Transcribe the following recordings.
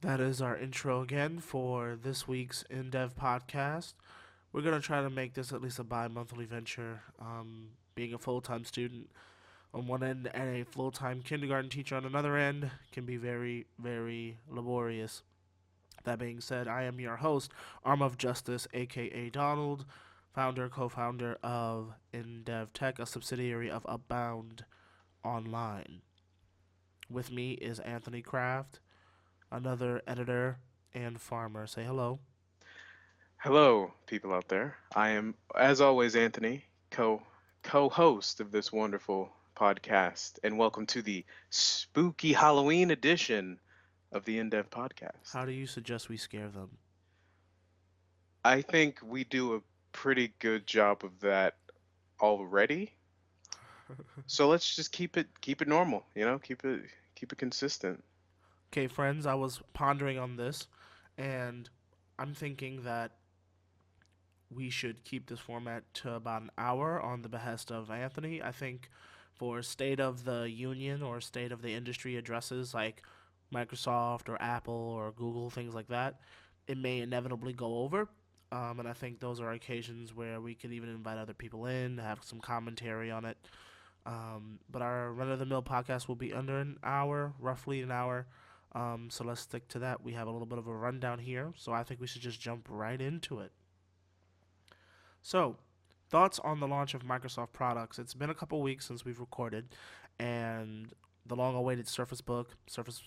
That is our intro again for this week's InDev podcast. We're going to try to make this at least a bi monthly venture. Being a full time student on one end and a full time kindergarten teacher on another end can be very, very laborious. That being said, I am your host, ArmofJustice, a.k.a. Donald, co founder of InDev Tech, a subsidiary of Upbound Online. With me is Anthony Kraft, another editor and farmer. Say hello. Hello, people out there. I am, as always, Anthony, co-host of this wonderful podcast, and welcome to the spooky Halloween edition of the InDev podcast. How do you suggest we scare them? I think we do a pretty good job of that already. So let's just keep it normal, keep it consistent. Okay, friends, I was pondering on this, and I'm thinking that we should keep this format to about an hour on the behest of Anthony. I think for State of the Union or State of the Industry addresses like Microsoft or Apple or Google, things like that, it may inevitably go over. And I think those are occasions where we could even invite other people in, have some commentary on it. But our run of the mill podcast will be under an hour, roughly an hour. So let's stick to that. We have a little bit of a rundown here, so I think we should just jump right into it. So, thoughts on the launch of Microsoft products? It's been a couple weeks since we've recorded, and the long-awaited Surface Book, Surface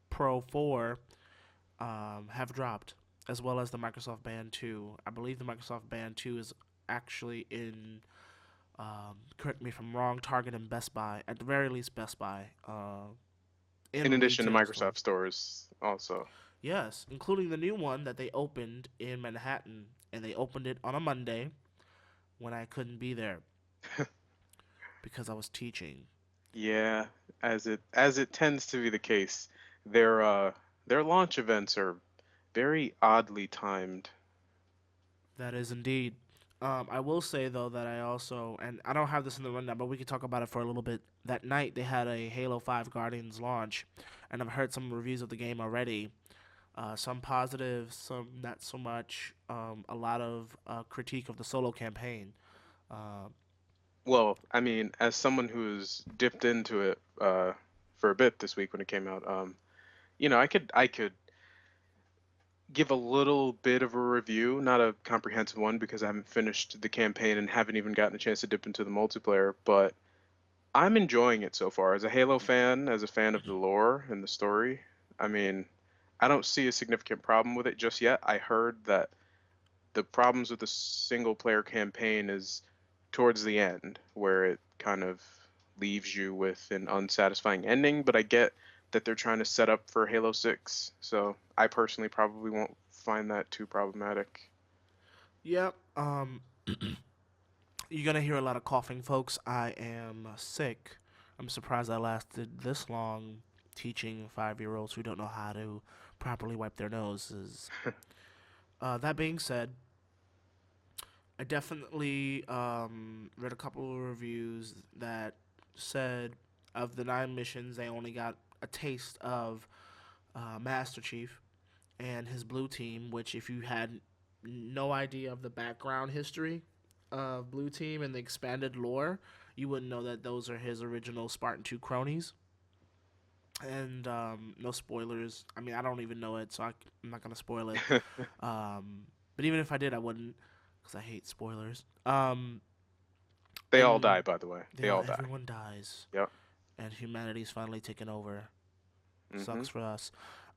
Pro 4, have dropped, as well as the Microsoft Band 2. I believe the Microsoft Band 2 is actually in, correct me if I'm wrong, Target and Best Buy, at the very least Best Buy, In in addition to retail Microsoft stores. stores, also. Yes, including the new one that they opened in Manhattan, and they opened it on a Monday when I couldn't be there because I was teaching. Yeah, as it tends to be the case, their uh their launch events are very oddly timed. That is indeed. I will say though that I also, and I don't have this in the rundown, but we could talk about it for a little bit. That night they had a Halo 5 Guardians launch, and I've heard some reviews of the game already. Some positive, some not so much. A lot of critique of the solo campaign. Uh, Well, I mean, as someone who's dipped into it for a bit this week when it came out, I could give a little bit of a review, not a comprehensive one because I haven't finished the campaign and haven't even gotten a chance to dip into the multiplayer, but I'm enjoying it so far. As a Halo fan, as a fan of the lore and the story, I mean, I don't see a significant problem with it just yet. I heard that the problems with the single player campaign is towards the end, where it kind of leaves you with an unsatisfying ending, but I get that they're trying to set up for Halo 6, so I personally probably won't find that too problematic. yeah. You're gonna hear a lot of coughing, folks. I am sick. I'm surprised I lasted this long teaching 5-year olds who don't know how to properly wipe their noses. That being said, I definitely read a couple of reviews that said of the 9 missions, they only got a taste of Master Chief and his blue team, which, if you had no idea of the background history of Blue Team and the expanded lore, you wouldn't know that those are his original Spartan 2 cronies. And no spoilers. I mean, I don't even know it, so I'm not going to spoil it. But even if I did, I wouldn't because I hate spoilers. They all And die, by the way. They all die. everyone dies, Yep. and humanity's finally taken over. Hmm. Sucks for us.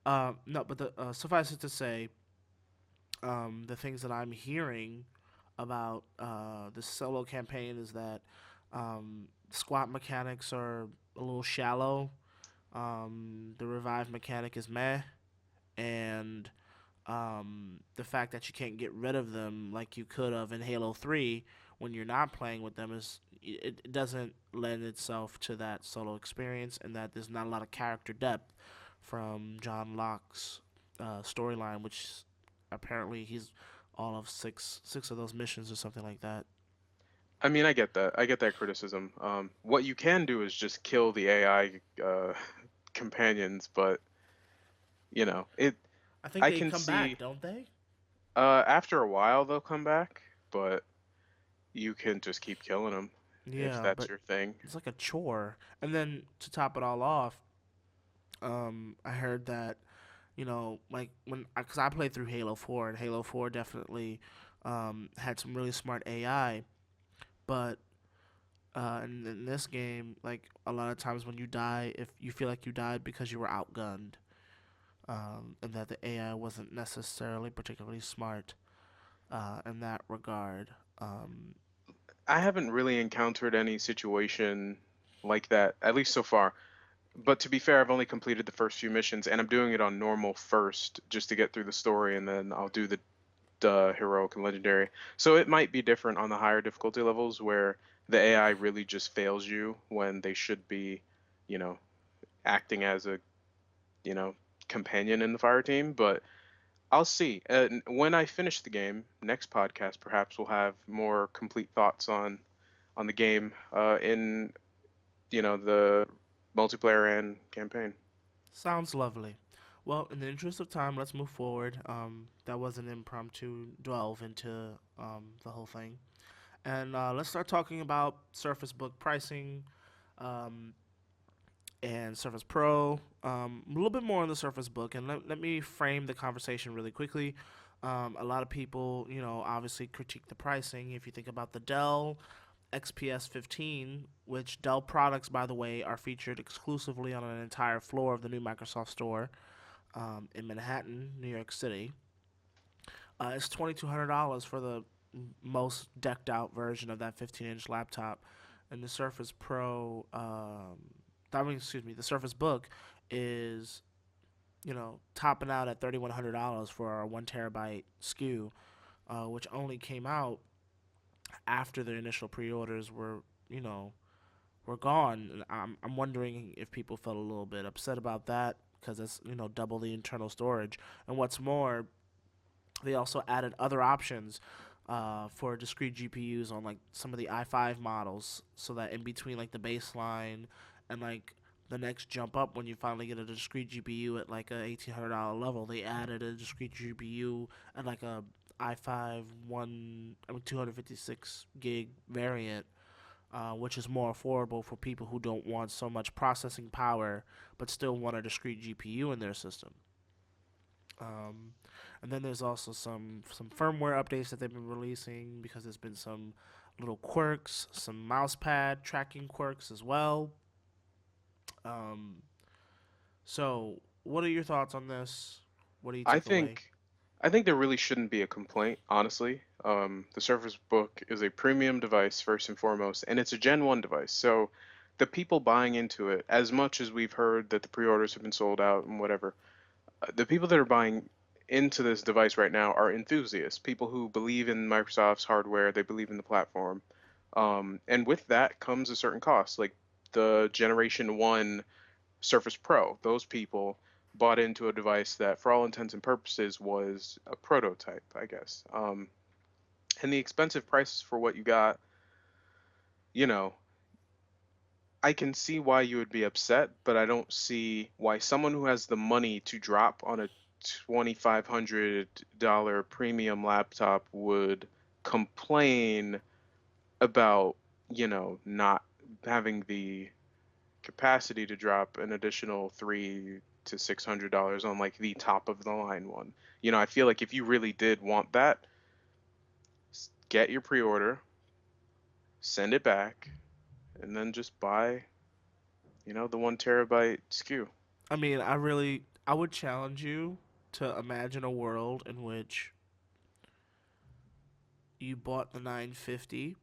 No, but suffice it to say, the things that I'm hearing about the solo campaign is that squat mechanics are a little shallow. The revive mechanic is meh, and the fact that you can't get rid of them like you could have in Halo 3 when you're not playing with them is it doesn't lend itself to that solo experience, and that there's not a lot of character depth from John Locke's storyline, which apparently he's all of six of those missions or something like that. I mean, I get that. I get that criticism. What you can do is just kill the AI companions, but It. I think I they can come back, see. don't they? After a while they'll come back, but you can just keep killing them if Yeah, that's but your thing. it's like a chore. And then to top it all off, I heard that like because I played through Halo 4, and Halo 4 definitely had some really smart AI, but in this game, like a lot of times when you die, if you feel like you died because you were outgunned, and that the AI wasn't necessarily particularly smart in that regard. Um, I haven't really encountered any situation like that, at least so far. But to be fair, I've only completed the first few missions, and I'm doing it on normal first, just to get through the story, and then I'll do the heroic and legendary. So it might be different on the higher difficulty levels where the AI really just fails you when they should be, you know, acting as a, you know, companion in the fire team. But I'll see. When I finish the game, next podcast perhaps we'll have more complete thoughts on the game in the multiplayer and campaign. Sounds lovely. Well, in the interest of time, let's move forward. That was an impromptu delve into the whole thing. And let's start talking about Surface Book pricing um, and Surface Pro. A little bit more on the Surface Book. And let me frame the conversation really quickly. A lot of people, obviously critique the pricing. If you think about the Dell XPS 15, which Dell products, by the way, are featured exclusively on an entire floor of the new Microsoft Store in Manhattan, New York City. It's $2,200 for the most decked out version of that 15-inch laptop, and the Surface Pro, excuse me, the Surface Book is topping out at $3,100 for our 1 terabyte SKU, which only came out after the initial pre-orders were gone. And I'm wondering if people felt a little bit upset about that because it's double the internal storage. And what's more, they also added other options for discrete GPUs on like some of the i5 models, so that in between like the baseline and like the next jump up when you finally get a discrete GPU at like a $1,800 level, they added a discrete GPU at like a i5 256 gig variant, which is more affordable for people who don't want so much processing power but still want a discrete GPU in their system. Um, and then there's also some firmware updates that they've been releasing because there's been some little quirks, some mousepad tracking quirks as well. Um, so, what are your thoughts on this? What do you I take away? think I think there really shouldn't be a complaint, honestly. The Surface Book is a premium device first and foremost, and it's a Gen 1 device. So the people buying into it, as much as we've heard that the pre-orders have been sold out and whatever, the people that are buying into this device right now are enthusiasts, people who believe in Microsoft's hardware, they believe in the platform. And with that comes a certain cost, like the Generation 1 Surface Pro. Those people bought into a device that, for all intents and purposes, was a prototype, I guess. And the expensive prices for what you got, you know, I can see why you would be upset, but I don't see why someone who has the money to drop on a $2,500 premium laptop would complain about, not having the capacity to drop an additional $300 to $600 on like the top of the line one. I feel like if you really did want that, get your pre-order, send it back, and then just buy, the 1 terabyte SKU. I would challenge you to imagine a world in which you bought the 950.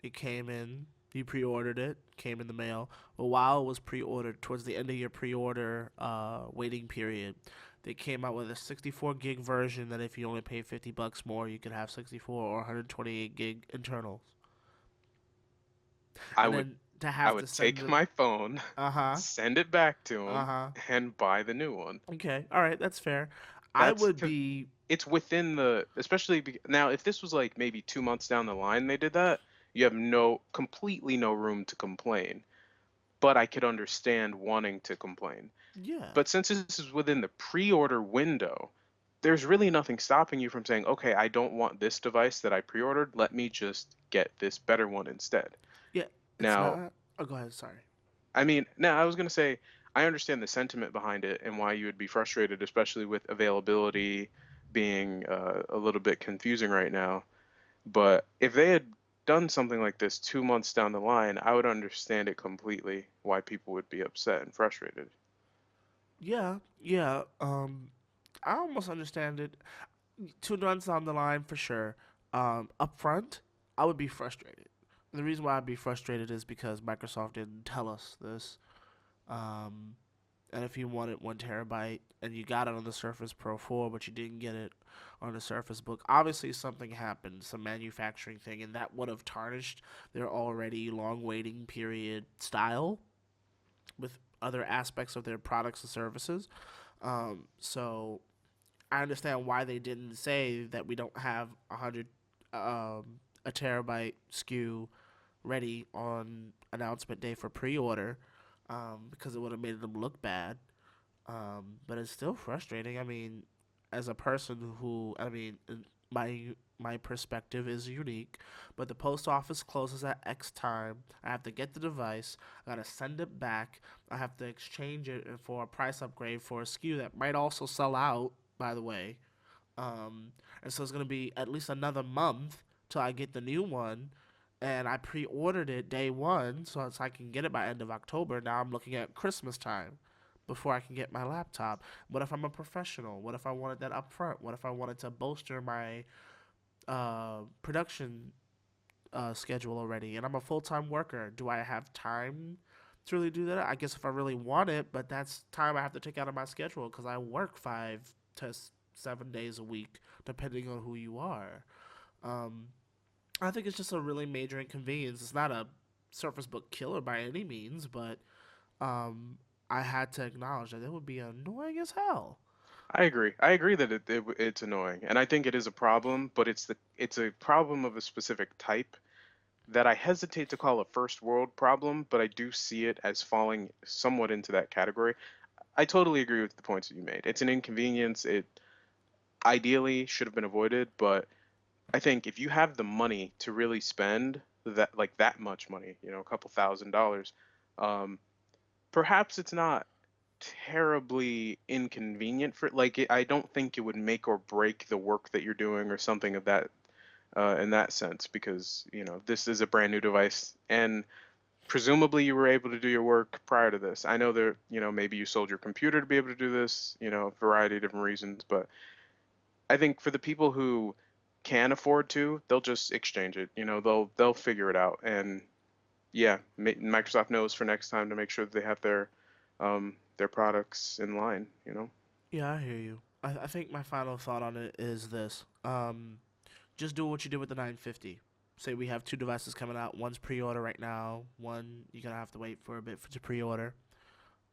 It came in. You pre-ordered it. Came in the mail. But while it was pre-ordered, towards the end of your pre-order waiting period, they came out with a 64 gig version that if you only pay $50 more, you could have 64 or 128 gig internals. I And would then to I have to would send take the my phone, uh huh send it back to uh them, huh. and buy the new one. Okay, all right, that's fair. I That's would 'cause be. it's within the, especially now if this was like maybe 2 months down the line they did that, you have completely no room to complain. but I could understand wanting to complain. Yeah. But since this is within the pre-order window, there's really nothing stopping you from saying, okay, I don't want this device that I pre-ordered. Let me just get this better one instead. Yeah. It's Now, not. Oh, go ahead. Sorry. I mean, now I was going to say, I understand the sentiment behind it and why you would be frustrated, especially with availability being a little bit confusing right now. But if they had done something like this 2 months down the line, I would understand it completely why people would be upset and frustrated. Yeah. Yeah. I almost understand it. 2 months down the line, for sure. Up front, I would be frustrated. The reason why I'd be frustrated is because Microsoft didn't tell us this. Um, and if you wanted 1 terabyte and you got it on the Surface Pro 4, but you didn't get it on the Surface Book, obviously something happened, some manufacturing thing, and that would have tarnished their already long waiting period style with other aspects of their products and services. So I understand why they didn't say that we don't have a terabyte SKU ready on announcement day for pre-order, because it would have made them look bad. But it's still frustrating. I mean, as a person who, I mean, my perspective is unique, but the post office closes at X time. I have to get the device. I gotta send it back. I have to exchange it for a price upgrade for a SKU that might also sell out. By the way, and so it's gonna be at least another month till I get the new one. And I pre-ordered it day one, so I can get it by end of October. Now I'm looking at Christmas time before I can get my laptop. What if I'm a professional? What if I wanted that up front? What if I wanted to bolster my production schedule already? And I'm a full time worker. Do I have time to really do that? I guess if I really want it, but that's time I have to take out of my schedule because I work 5 to 7 days a week, depending on who you are. Um, I think it's just a really major inconvenience. It's not a Surface Book killer by any means, but um, I had to acknowledge that it would be annoying as hell. I agree. I agree that it's annoying, and I think it is a problem, but it's a problem of a specific type that I hesitate to call a first world problem, but I do see it as falling somewhat into that category. I totally agree with the points that you made. It's an inconvenience. It ideally should have been avoided, but I think if you have the money to really spend that like that much money, a couple $1,000s, um, perhaps it's not terribly inconvenient for like I don't think it would make or break the work that you're doing or something of that in that sense because this is a brand new device and presumably you were able to do your work prior to this. I know that maybe you sold your computer to be able to do this, a variety of different reasons, but I think for the people who can afford to, they'll just exchange it. They'll figure it out. And yeah, Microsoft knows for next time to make sure that they have their products in line. Yeah, I hear you. I think my final thought on it is this. Just do what you did with the 950. Say we have two devices coming out. One's pre-order right now. One you're gonna have to wait for a bit to pre-order.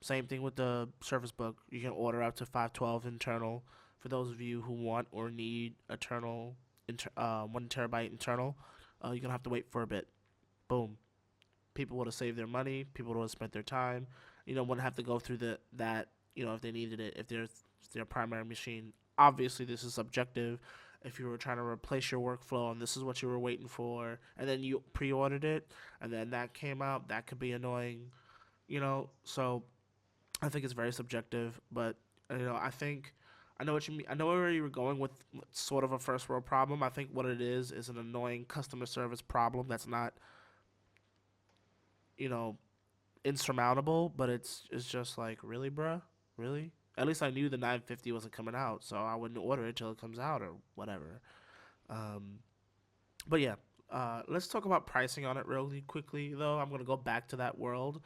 Same thing with the Surface Book. You can order up to 512 internal. For those of you who want or need eternal, 1 terabyte internal, you're gonna have to wait for a bit. Boom. People would have saved their money. People would have spent their time. Wouldn't have to go through that. If they needed it, if there's their primary machine. Obviously, this is subjective. If you were trying to replace your workflow and this is what you were waiting for, and then you pre-ordered it, and then that came out, that could be annoying. So I think it's very subjective, but I know what you mean. I know where you were going with sort of a first world problem. I think what it is an annoying customer service problem that's not you know insurmountable, but it's just like, really, bruh, really. At least I knew the 950 wasn't coming out, so I wouldn't order it till it comes out or whatever. Um, but yeah, let's talk about pricing on it really quickly, though. I'm gonna go back to that world,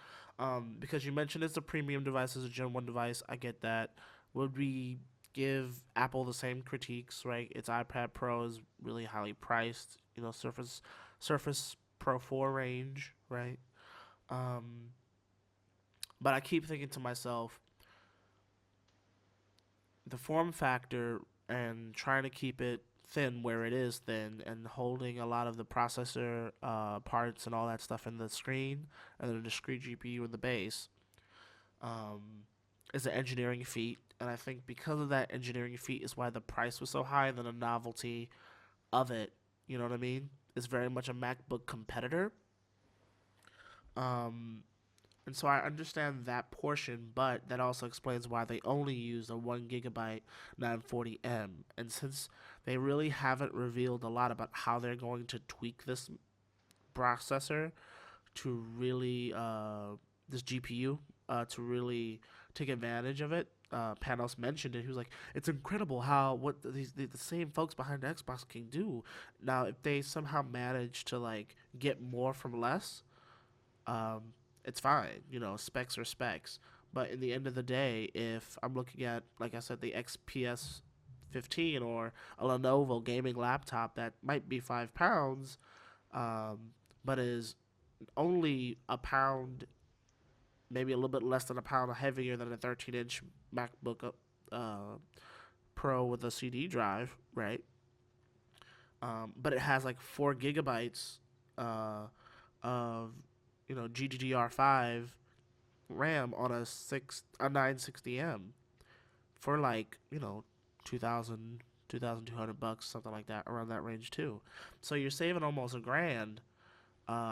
because you mentioned it's a premium device, it's a Gen 1 device. I get that. Would we give Apple the same critiques? Right, its iPad Pro is really highly priced. Surface Pro 4 range, right? Um, but I keep thinking to myself, the form factor and trying to keep it thin where it is thin, and holding a lot of the processor parts and all that stuff in the screen, and then a discrete GPU in the base, um, is an engineering feat. And I think because of that engineering feat is why the price was so high, and then the novelty of it, you know what I mean, is very much a MacBook competitor. Um, and so I understand that portion, but that also explains why they only use a 1 gigabyte 940M. And since they really haven't revealed a lot about how they're going to tweak this processor to really, this GPU, to really take advantage of it. Panos mentioned it. He was like, "It's incredible how what the same folks behind the Xbox can do." Now, if they somehow manage to like get more from less, um, it's fine. You know, specs are specs. But in the end of the day, if I'm looking at, like I said, the XPS 15 or a Lenovo gaming laptop that might be £5, um, but is only a pound, maybe a little bit less than a pound heavier than a 13-inch MacBook Pro with a CD drive, right? But it has like 4 gigabytes uh, of GDDR5 RAM on a 960M for like 2,000 $2,200, something like that, around that range too. So you're saving almost a grand,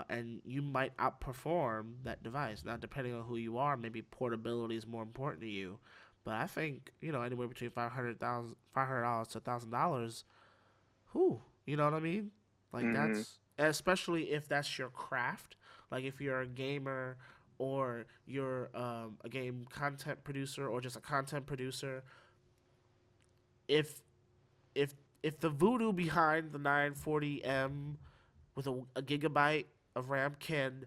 and you might outperform that device. Now, depending on who you are, maybe portability is more important to you. But I think anywhere between $500 to $1,000. Who, you know what I mean? Like Hmm. that's especially if that's your craft. Like if you're a gamer or you're a game content producer or just a content producer. If if if the voodoo behind the 940M with a gigabyte of RAM can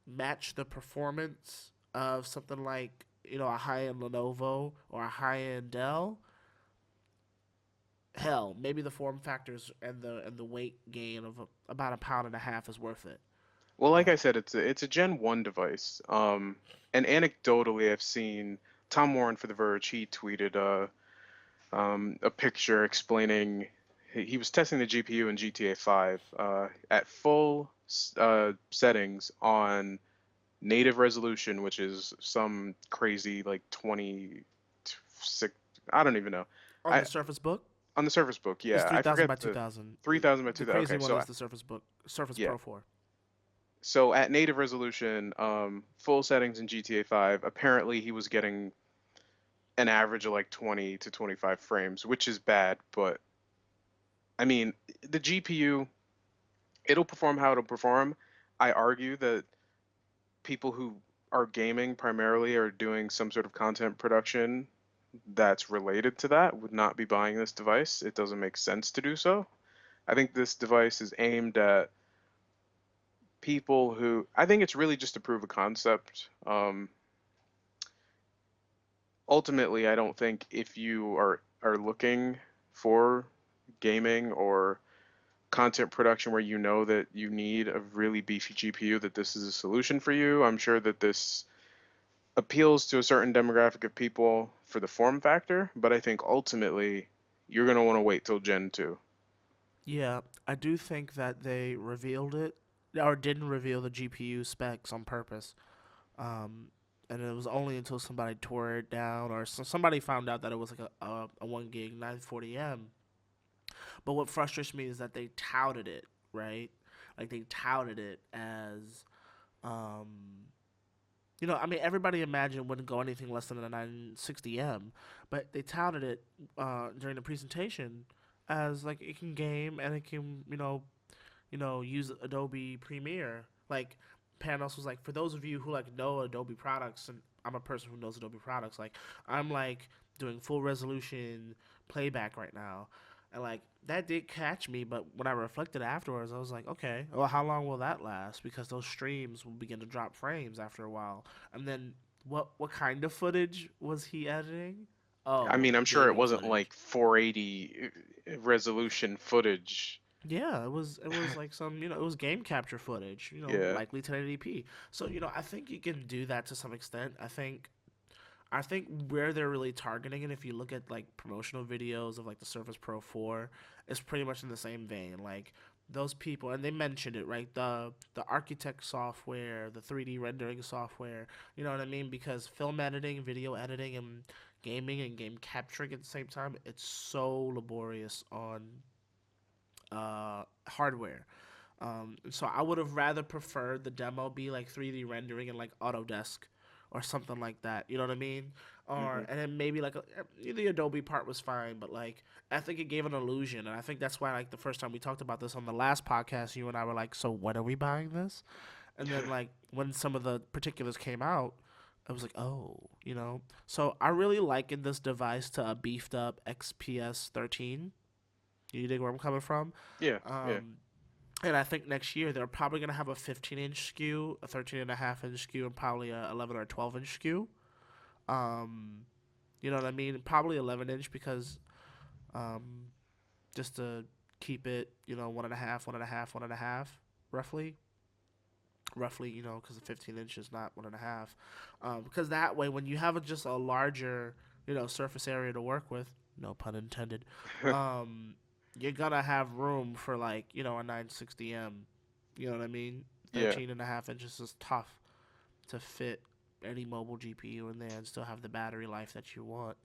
match the performance of something like a high end Lenovo or a high end Dell, hell, maybe the form factors and the weight gain of about a pound and a half is worth it. Well, like I But said, it's a Gen 1 device. And anecdotally, I've seen Tom Warren for The Verge. He tweeted a picture explaining he was testing the GPU in GTA 5 at full settings on native resolution, which is some crazy like 26. I don't even know. on I the Surface Book, on the Surface Book, it's yeah, I 3,000 by forget the 2,000. 3000 by The 2000. crazy Okay, one so is the Surface Book, Surface yeah, Pro 4. so at native resolution, full settings in GTA 5, apparently he was getting an average of like 20 to 25 frames, which is bad, but I mean, the GPU, it'll perform how it'll perform. I argue that people who are gaming primarily or doing some sort of content production that's related to that would not be buying this device. It doesn't make sense to do so. I think this device is aimed at people who I think it's really just to prove a concept. Ultimately, I don't think if you are looking for gaming or content production where you know that you need a really beefy GPU, that this is a solution for you. I'm sure that this appeals to a certain demographic of people for the form factor, but I think ultimately you're going to want to wait till Gen 2. Yeah, I do think that they revealed it or didn't reveal the GPU specs on purpose. Um, and it was only until somebody tore it down or somebody found out that it was like a 1 gig 940M. But what frustrates me is that they touted it, right? Like they touted it as, um, I mean, everybody imagined wouldn't go anything less than a 960M, but they touted it during the presentation as like it can game and it can, use Adobe Premiere. Like Panos was like, for those of you who like know Adobe products, and I'm a person who knows Adobe products, like I'm like doing full resolution playback right now. And like that did catch me, but when I reflected afterwards, I was like, okay, well, how long will that last? Because those streams will begin to drop frames after a while. And then what kind of footage was he editing? I Oh, mean, I'm sure it gaming wasn't footage. like 480 resolution footage. Yeah, it was like some, it was game capture footage, Yeah. likely 1080p. So, I think you can do that to some extent. I think I think where they're really targeting it, if you look at like promotional videos of like the Surface Pro 4, it's pretty much in the same vein. Like those people, and they mentioned it, right? The architect software, the 3D rendering software. You know what I mean? Because film editing, video editing, and gaming and game capturing at the same time, it's so laborious on hardware. So I would have rather preferred the demo be like 3D rendering and like Autodesk or something like that. You know what I mean? Hmm. Or and then maybe like the Adobe part was fine, but like I think it gave an illusion, and I think that's why like the first time we talked about this on the last podcast, you and I were like, so when are we buying this? And then like when some of the particulars came out, I was like, oh, you know. So I really liken this device to a beefed up XPS 13. You dig where I'm coming from? Yeah, yeah, Um, and I think next year they're probably going to have a 15-inch SKU, a 13.5-inch SKU, and probably a 11 or 12-inch SKU. Um, you know what I mean? Probably 11-inch because um, just to keep it, you know, one and a half, one and a half, one and a half, roughly. Roughly, you know, because the 15-inch is not one and a half. Because that way, when you have just a larger, you know, surface area to work with, no pun intended, um, you're gonna have room for like, you know, a 960M. You know what I mean? yeah. 13.5 inches is tough to fit any mobile GPU in there and still have the battery life that you want.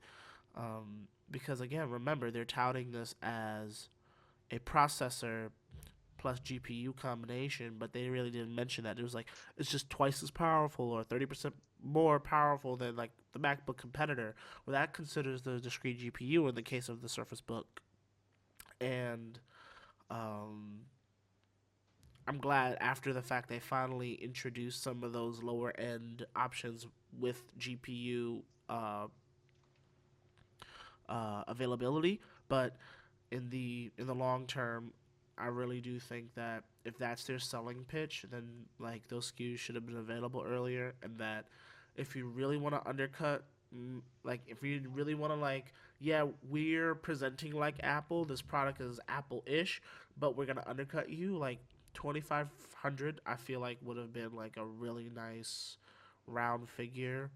Because again, remember they're touting this as a processor plus GPU combination, but they really didn't mention that. It was like it's just twice as powerful or 30% more powerful than like the MacBook competitor. Well, that considers the discrete GPU in the case of the Surface Book, and um, I'm glad after the fact they finally introduced some of those lower end options with GPU availability, but in the long term, I really do think that if that's their selling pitch, then like those SKUs should have been available earlier, and that if you really want to undercut, like if you really want to like, yeah, we're presenting like Apple, this product is Apple-ish, but we're gonna undercut you like 2,500. I feel like would have been like a really nice round figure,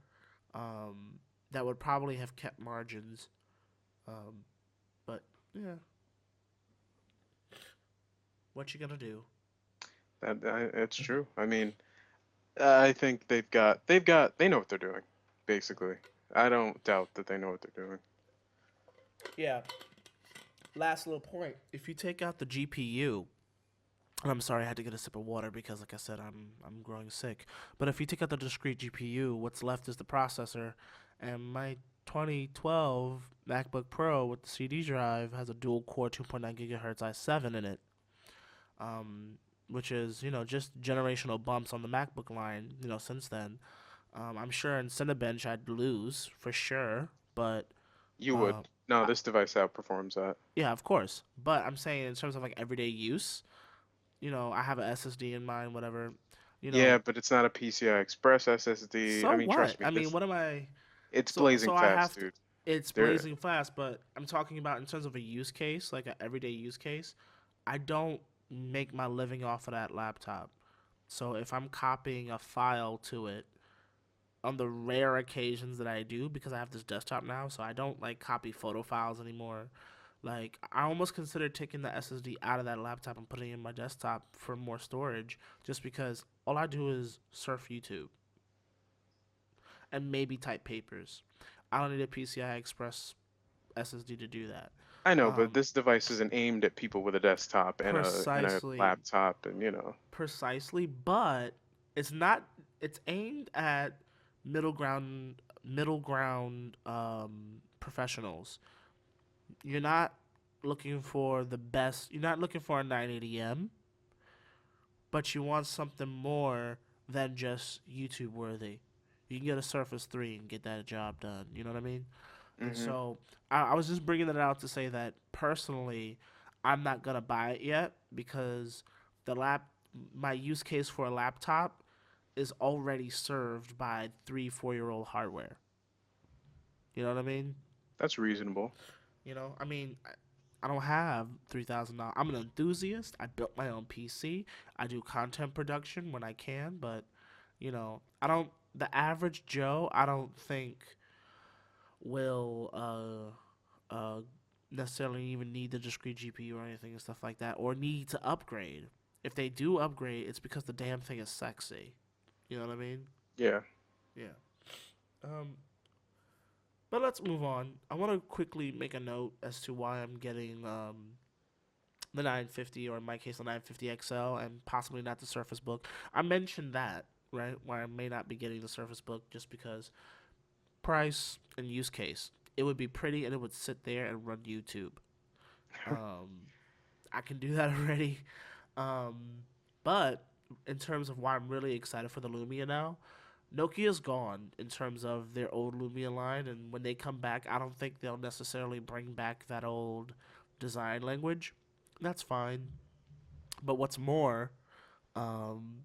um, that would probably have kept margins. Um, but yeah, what you gonna do? It's true. I mean, I think they know what they're doing, basically. I don't doubt that they know what they're doing. Yeah. Last little point. If you take out the GPU, and I'm sorry I had to get a sip of water because, like I said, I'm growing sick. But if you take out the discrete GPU, what's left is the processor, and my 2012 MacBook Pro with the CD drive has a dual core 2.9 gigahertz i7 in it, um, which is just generational bumps on the MacBook line. Since then, I'm sure in Cinebench I'd lose for sure, but You uh, would. No, I, this device outperforms that. yeah, of course. But I'm saying in terms of like everyday use, I have a SSD in mind, whatever, you know. Yeah, but it's not a PCI Express SSD. I So mean, what? trust me, I mean, this what am I? it's So blazing I fast, have to. dude. It's There, blazing fast, but I'm talking about in terms of a use case, like an everyday use case. I don't make my living off of that laptop. So if I'm copying a file to it, on the rare occasions that I do, because I have this desktop now, so I don't like copy photo files anymore. Like I almost consider taking the SSD out of that laptop and putting it in my desktop for more storage, just because all I do is surf YouTube and maybe type papers. I don't need a PCI Express SSD to do that. I know, but Um, this device isn't aimed at people with a desktop and a precisely, laptop, and you know. precisely, but it's not. It's aimed at middle ground professionals. You're not looking for the best. You're not looking for a 980M, but you want something more than just YouTube worthy. You can get a Surface 3 and get that job done. You know what I mean? And Hmm. so I was just bringing that out to say that personally, I'm not gonna buy it yet because the lap my use case for a laptop is already served by 3 4 year old hardware. You know what I mean? That's reasonable. I mean, I don't have $3,000. I'm an enthusiast. I built my own PC. I do content production when I can, but I don't. The average Joe, I don't think. will necessarily even need the discrete GPU or anything and stuff like that, or need to upgrade. If they do upgrade, it's because the damn thing is sexy. You know what I mean? Yeah. Yeah. Um, but let's move on. I want to quickly make a note as to why I'm getting the 950, or in my case, the 950 XL, and possibly not the Surface Book. I mentioned that, right? Why I may not be getting the Surface Book just because price and use case. It would be pretty and it would sit there and run YouTube. Um, I can do that already. Um, but in terms of why I'm really excited for the Lumia now, Nokia's gone in terms of their old Lumia line, and when they come back, I don't think they'll necessarily bring back that old design language. That's fine. But what's more, um,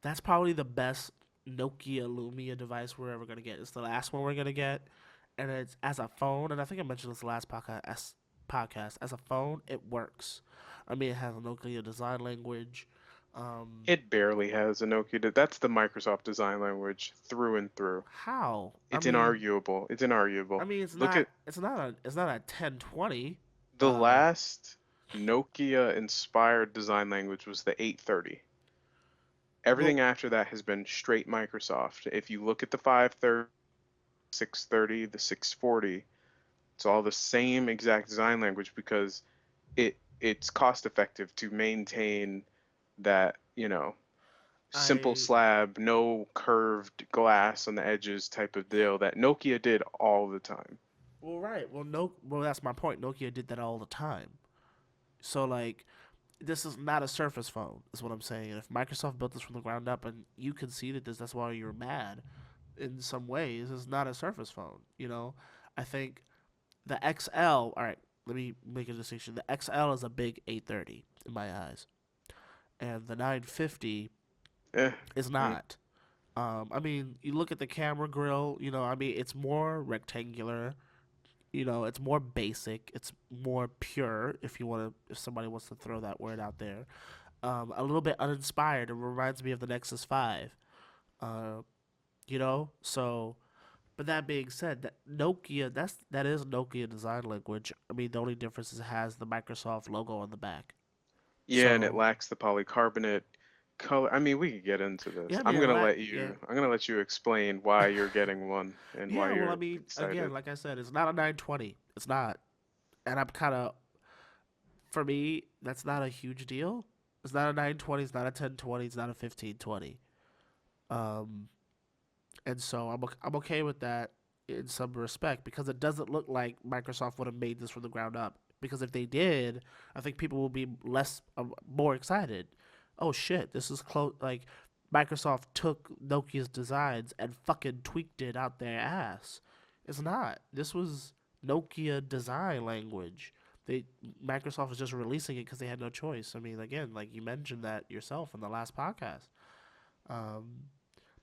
that's probably the best Nokia Lumia device we're ever gonna get. It's the last one we're gonna get, and it's as a phone. And I think I mentioned this last podcast. As a phone, it works. I mean, it has a Nokia design language. Um, It barely has a Nokia. That's the Microsoft design language through and through. how? I It's mean, inarguable. It's inarguable. I mean, it's Look not. at It's not a. It's not a 1020. the last Nokia inspired design language was the 830. Well, Everything after that has been straight Microsoft. If you look at the 530, 630, the 640, it's all the same exact design language because it's cost effective to maintain that, simple I slab, no curved glass on the edges type of deal that Nokia did all the time. well, right. Well, no. Well, that's my point. Nokia did that all the time. So like, this is not a Surface phone, is what I'm saying. And if Microsoft built this from the ground up, and you conceded this, that's why you're mad. In some ways, it's not a Surface phone. I think the XL. All right, let me make a distinction. The XL is a big 830 in my eyes, and the 950 Eh, is mm, not. I mean, you look at the camera grill. I mean, it's more rectangular. It's more basic. It's more pure. If somebody wants to throw that word out there, a little bit uninspired. It reminds me of the Nexus 5. Uh, so. But that being said, that is Nokia design language. I mean, the only difference is it has the Microsoft logo on the back. yeah, and it So lacks the polycarbonate color. I mean, we could get into this. yeah, I mean, yeah, I'm gonna let you explain why you're getting one and why yeah. Well, I you're mean, again, excited. like I said, it's not a 920. It's not, and I'm kind of for me, that's not a huge deal. It's not a 920. It's not a 1020. It's not a 1520. Um, and so I'm okay with that in some respect because it doesn't look like Microsoft would have made this from the ground up. Because if they did, I think people will be more excited. Oh shit, this is close. Like Microsoft took Nokia's designs and fucking tweaked it out their ass. It's not. This was Nokia design language. They Microsoft was just releasing it because they had no choice. I mean, again, like you mentioned that yourself in the last podcast. Um,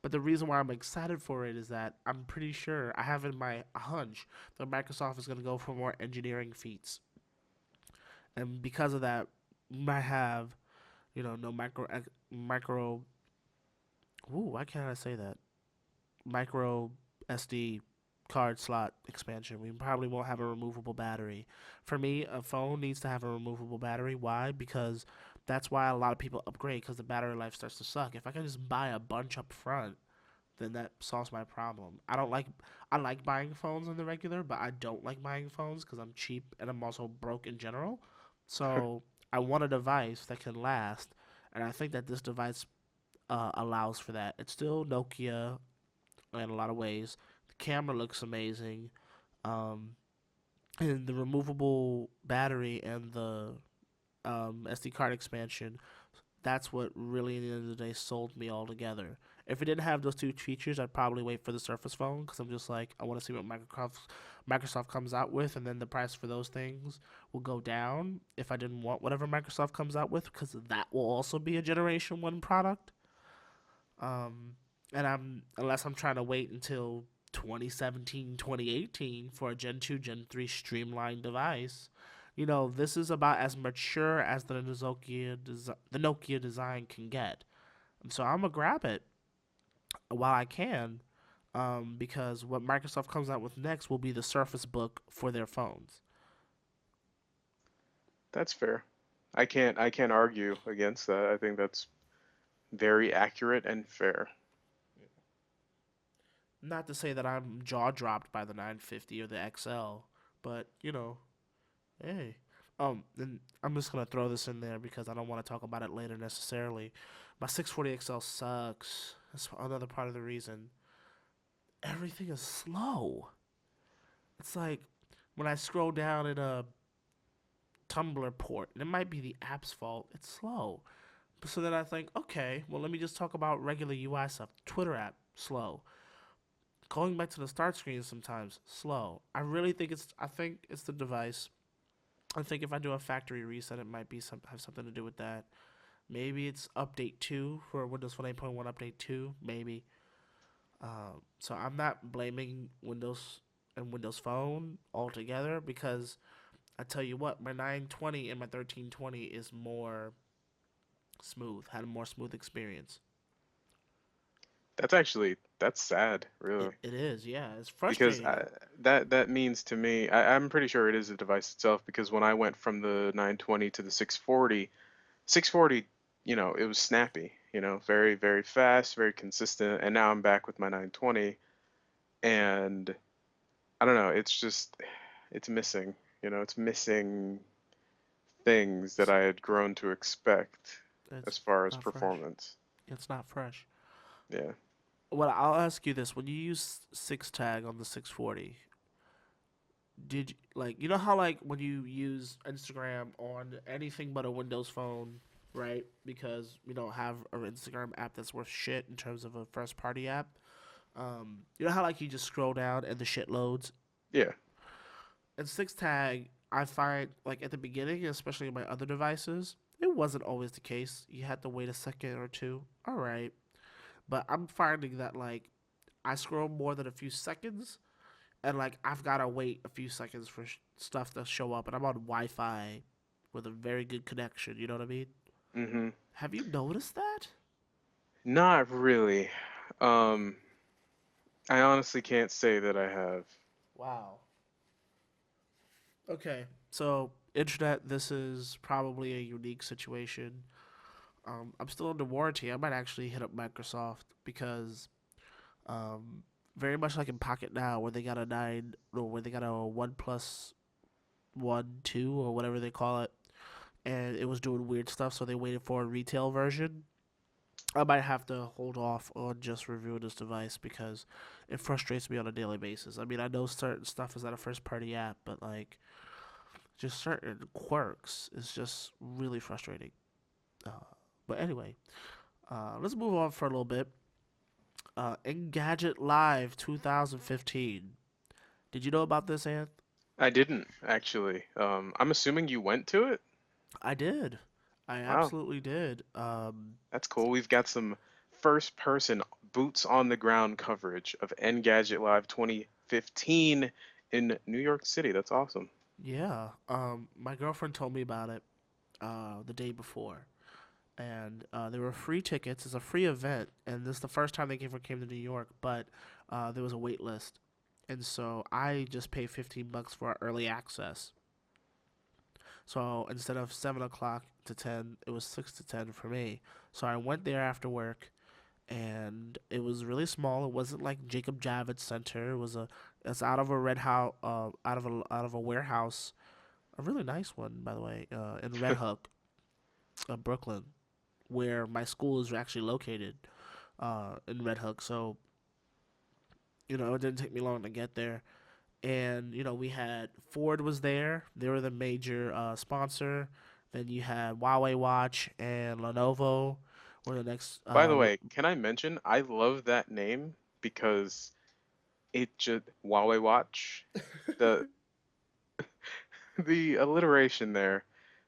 but the reason why I'm excited for it is that I'm pretty sure I have in my hunch that Microsoft is going to go for more engineering feats, and because of that, might have no micro. Ooh, why can't I say that? Micro SD card slot expansion. We probably won't have a removable battery. For me, a phone needs to have a removable battery. Why? Because that's why a lot of people upgrade because the battery life starts to suck. If I can just buy a bunch up front, then that solves my problem. I like buying phones on the regular, but I don't like buying phones because I'm cheap and I'm also broke in general. So I want a device that can last, and I think that this device allows for that. It's still Nokia in a lot of ways. The camera looks amazing, um, and the removable battery and the SD card expansion, that's what really, at the end of the day, sold me all together. If it didn't have those two features, I'd probably wait for the Surface phone because I'm just like, I want to see what Microsoft comes out with, and then the price for those things will go down if I didn't want whatever Microsoft comes out with because that will also be a Generation 1 product. Um, and unless I'm trying to wait until 2017, 2018 for a Gen 2, Gen 3 streamlined device. This is about as mature as the Nokia design can get. And so I'm gonna grab it while I can. because what Microsoft comes out with next will be the Surface Book for their phones. That's fair. I can't argue against that. I think that's very accurate and fair. Not to say that I'm jaw dropped by the 950 or the XL, but hey. And I'm just gonna throw this in there because I don't want to talk about it later necessarily. My 640 XL sucks. That's another part of the reason. Everything is slow. It's like when I scroll down in a Tumblr port, and it might be the app's fault. It's slow. So then I think, okay, well, let me just talk about regular UI stuff. Twitter app, slow. Going back to the start screen sometimes, slow. I think it's the device. I think if I do a factory reset, it might have something to do with that. Maybe it's update 2 for Windows Phone 8.1 update 2, maybe. So I'm not blaming Windows and Windows Phone altogether because I tell you what, my 920 and my 1320 is more smooth, had a more smooth experience. That's sad, really, It is, yeah. It's because frustrating. that means to me, I'm pretty sure it is the device itself because when I went from the 920 to the 640, 640, it was snappy, very, very fast, very consistent, and now I'm back with my 920, and I don't know, it's missing, it's missing things that I had grown to expect It's as far as not fresh. performance. It's not fresh. Yeah. Well, I'll ask you this: when you use six tag on the 640, did you, like how like when you use Instagram on anything but a Windows phone, right? Because we don't have an Instagram app that's worth shit in terms of a first party app. You know how like you just scroll down and the shit loads. Yeah. And six tag, I find like at the beginning, especially on my other devices, it wasn't always the case. You had to wait a second or two. All right, but I'm finding that like I scroll more than a few seconds, and like I've gotta wait a few seconds for stuff to show up, and I'm on Wi-Fi with a very good connection. You know what I mean? Mm-hmm. Have you noticed that? Not really. Um, I honestly can't say that I have. Wow. Okay, so internet, this is probably a unique situation. I'm still under warranty. I might actually hit up Microsoft because um, very much like in Pocket Now, where they got a nine or where they got a One Plus One Two or whatever they call it, and it was doing weird stuff, so they waited for a retail version. I might have to hold off on just reviewing this device because it frustrates me on a daily basis. I mean, I know certain stuff is not a first party app, but like just certain quirks is just really frustrating. Uh, but anyway, let's move on for a little bit. Engadget Live 2015. Did you know about this, Anth? I didn't actually. I'm assuming you went to it? I did. I Wow, absolutely did. that's cool. We've got some first person boots on the ground coverage of Engadget Live 2015 in New York City. That's awesome. Yeah. My girlfriend told me about it the day before, and there were free tickets. It's a free event, and this is the first time they ever came to New York. But there was a wait list, and so I just paid $15 for early access. So instead of 7 o'clock to 10, it was 6 to 10 for me. So I went there after work, and it was really small. It wasn't like Jacob Javits Center. It's out of a red house, out of a warehouse, a really nice one by the way, in Red Hook, Brooklyn, where my school is actually located, in Red Hook. So it didn't take me long to get there. And we had Ford was there. They were the major sponsor. Then you had Huawei Watch and Lenovo were the next. By the way, can I mention I love that name because it just Huawei Watch. The the alliteration there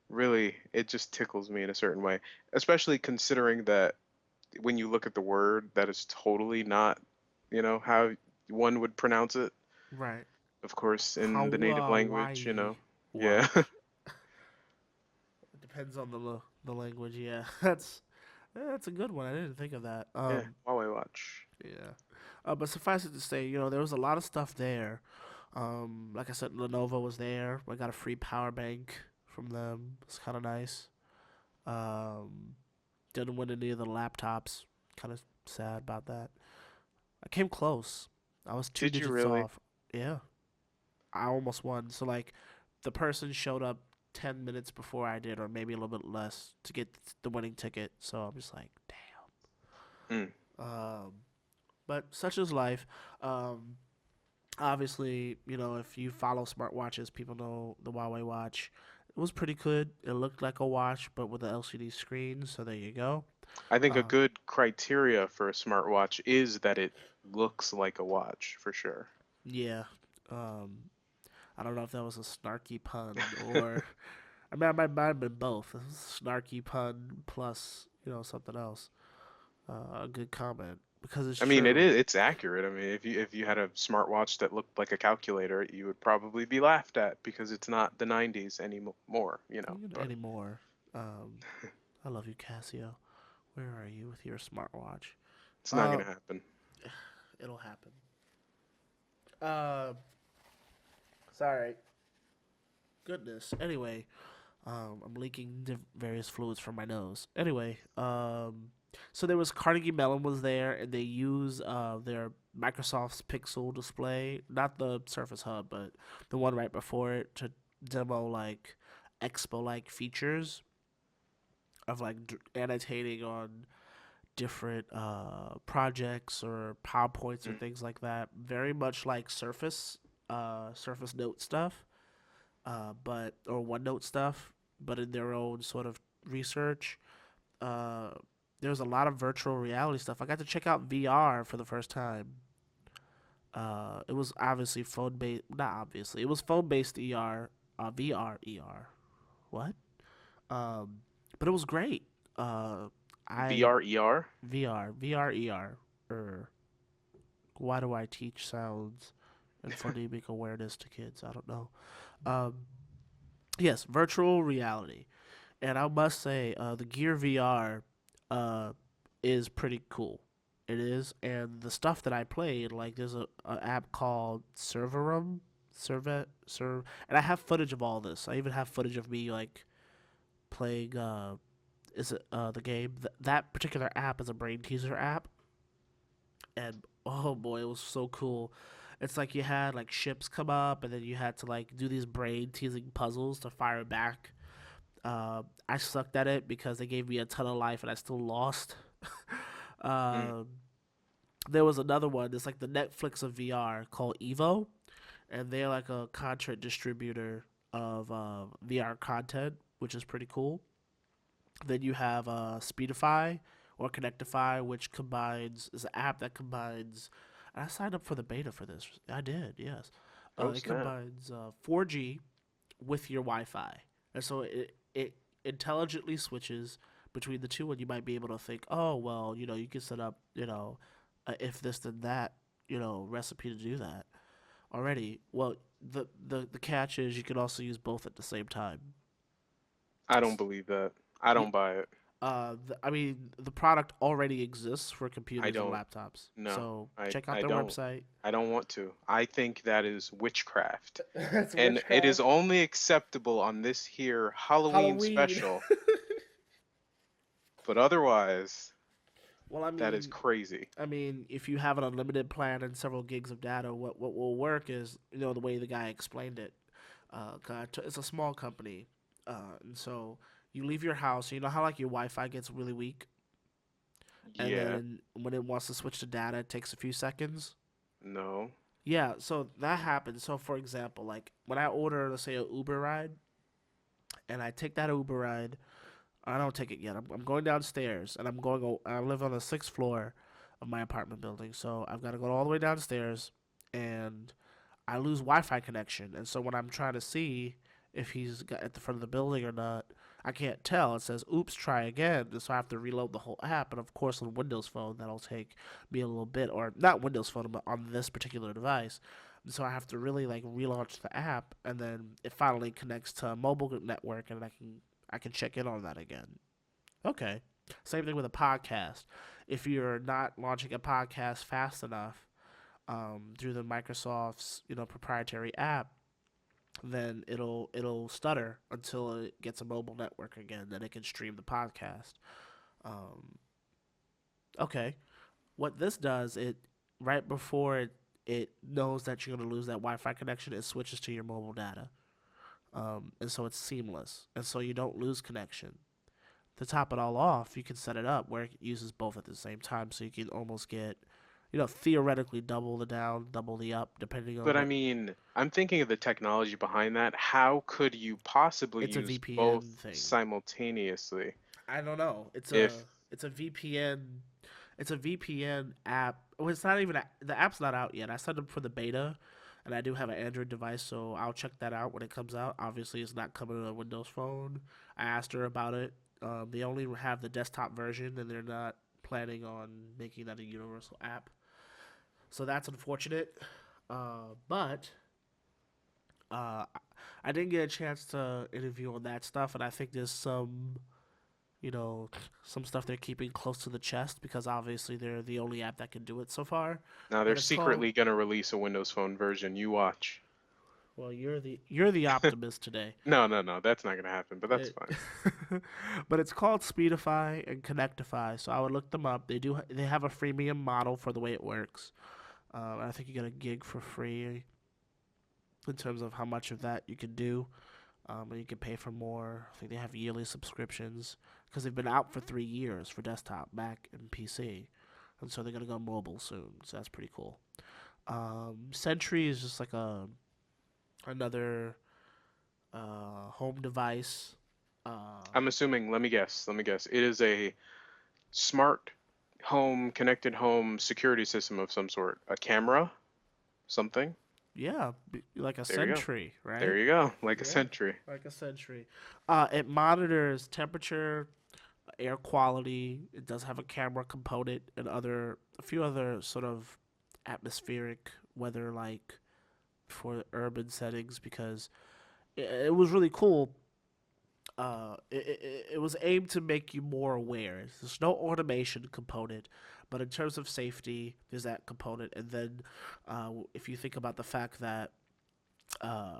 really it just tickles me in a certain way, especially considering that when you look at the word, that is totally not, how one would pronounce it. Right. Of course, in the native language, Hawaii Yeah. Watch. It depends on the language. Yeah, that's a good one. I didn't think of that. Yeah, Huawei Watch. Yeah. But suffice it to say, there was a lot of stuff there. Like I said, Lenovo was there. I got a free power bank from them. It's kind of nice. Um, didn't win any of the laptops. Kind of sad about that. I came close. I was two Did you digits really? off. Yeah, I almost won. So like, the person showed up 10 minutes before I did, or maybe a little bit less, to get the winning ticket. So I'm just like, Mm. damn. But such is life. Um, Obviously, if you follow smartwatches, people know the Huawei watch. It was pretty good. It looked like a watch, but with an LCD screen. So there you go. I think a Uh, good criteria for a smartwatch is that it looks like a watch for sure. yeah. Um, I don't know if that was a snarky pun or I mean, I might have been both. A snarky pun plus, something else. A good comment because it's I mean, true. it's accurate. I mean, if you had a smartwatch that looked like a calculator, you would probably be laughed at because it's not the 90s anymore, But Anymore. Um, I love you, Casio. Where are you with your smartwatch? it's not Uh, gonna happen. it'll happen. Uh, Sorry. Goodness. Anyway, I'm leaking various fluids from my nose. Anyway, so there was Carnegie Mellon was there, and they use their Microsoft's Pixel display, not the Surface Hub, but the one right before it, to demo like expo like features of like annotating on different projects or PowerPoints or Mm. things like that. Very much like Surface Note stuff, but or OneNote stuff, but in their own sort of research. Uh, there's a lot of virtual reality stuff. I got to check out VR for the first time. It was obviously phone based. Not obviously. It was phone based ER. VR ER. What? Um, but it was great. Uh, I VRER? VR ER. Why do I teach sounds and phonemic awareness to kids? I don't know. Um, yes, virtual reality. And I must say, the Gear VR uh, is pretty cool. It is, and the stuff that I played, like there's a app called Serverum, and I have footage of all this. I even have footage of me like playing. Is it the game? That particular app is a brain teaser app, and oh boy, it was so cool. It's like you had like ships come up, and then you had to like do these brain teasing puzzles to fire back. I sucked at it because they gave me a ton of life and I still lost. Mm. um, there was another one. It's like the Netflix of VR called Evo, and they're like a content distributor of VR content, which is pretty cool. Then you have Speedify or Connectify, which combines is an app that combines. And I signed up for the beta for this. I did, yes. Oh, It snap. combines 4G with your Wi-Fi, and so it intelligently switches between the two, and you might be able to think, oh well, you can set up, if this then that, recipe to do that already. Well, the catch is you can also use both at the same time. I don't believe that. I Yeah, don't buy it. I mean, the product already exists for I computers and don't. laptops, No. so I check out I their don't. website. I don't want to. I think that is witchcraft. It's And it is witchcraft. only acceptable on this here Halloween Halloween. special. But otherwise, Well, I that is mean, crazy. if you have an unlimited plan and several gigs of data, what will work is the way the guy explained it. It's a small company, and so you leave your house. You know how like your Wi-Fi gets really weak, and Yeah. then when it wants to switch to data, it takes a few seconds. No. Yeah, so that happens. So for example, like when I order, let's say, a Uber ride, and I take that Uber ride, I don't take it yet. I'm going downstairs, and I live on the sixth floor of my apartment building, so I've got to go all the way downstairs, and I lose Wi-Fi connection. And so when I'm trying to see if he's got at the front of the building or not, I can't tell. It says, "Oops, try again." And so I have to reload the whole app. And of course, on Windows Phone, that'll take me a little bit, or not Windows Phone, but on this particular device. And so I have to really like relaunch the app, and then it finally connects to a mobile network, and I can check in on that again. Okay. Same thing with a podcast. If you're not launching a podcast fast enough, through the Microsoft's proprietary app, then it'll stutter until it gets a mobile network again. Then it can stream the podcast. Um, okay, what this does, it right before it knows that you're gonna lose that Wi-Fi connection, it switches to your mobile data, and so it's seamless, and so you don't lose connection. To top it all off, you can set it up where it uses both at the same time, so you can almost get, theoretically double the down, double the up, depending on But I what. mean, I'm thinking of the technology behind that. How could you possibly It's a use both VPN thing. simultaneously I don't know. It's a if it's a VPN. It's a VPN app. Well, it's not even the app's not out yet. I signed up for the beta, and I do have an Android device, so I'll check that out when it comes out. Obviously, it's not coming to a Windows phone. I asked her about it. They only have the desktop version, and they're not planning on making that a universal app. So that's unfortunate. But I didn't get a chance to interview on that stuff, and I think there's you know, some stuff they're keeping close to the chest because obviously they're the only app that can do it so far. now they're But it's called. secretly going to release a Windows Phone version? You watch. Well, you're the optimist today. No, no, no, that's not going to happen, but that's It, fine. but it's called Speedify and Connectify. So I would look them up. They have a freemium model for the way it works. I think you get a gig for free in terms of how much of that you can do. And you can pay for more. I think they have yearly subscriptions because they've been out for 3 years for desktop, Mac, and PC, and so they're gonna go mobile soon. So that's pretty cool. Sentry is just like a another home device. I'm assuming, let me guess. It is a smart home, connected home security system of some sort. A camera, something. Yeah, like a There you go. Sentry, There right? you go. Like a Yeah, Sentry. like a Sentry. It monitors temperature, air quality. It does have a camera component and a few other sort of atmospheric weather like for urban settings because it was really cool. It was aimed to make you more aware. There's no automation component, but in terms of safety, there's that component. And then, if you think about the fact that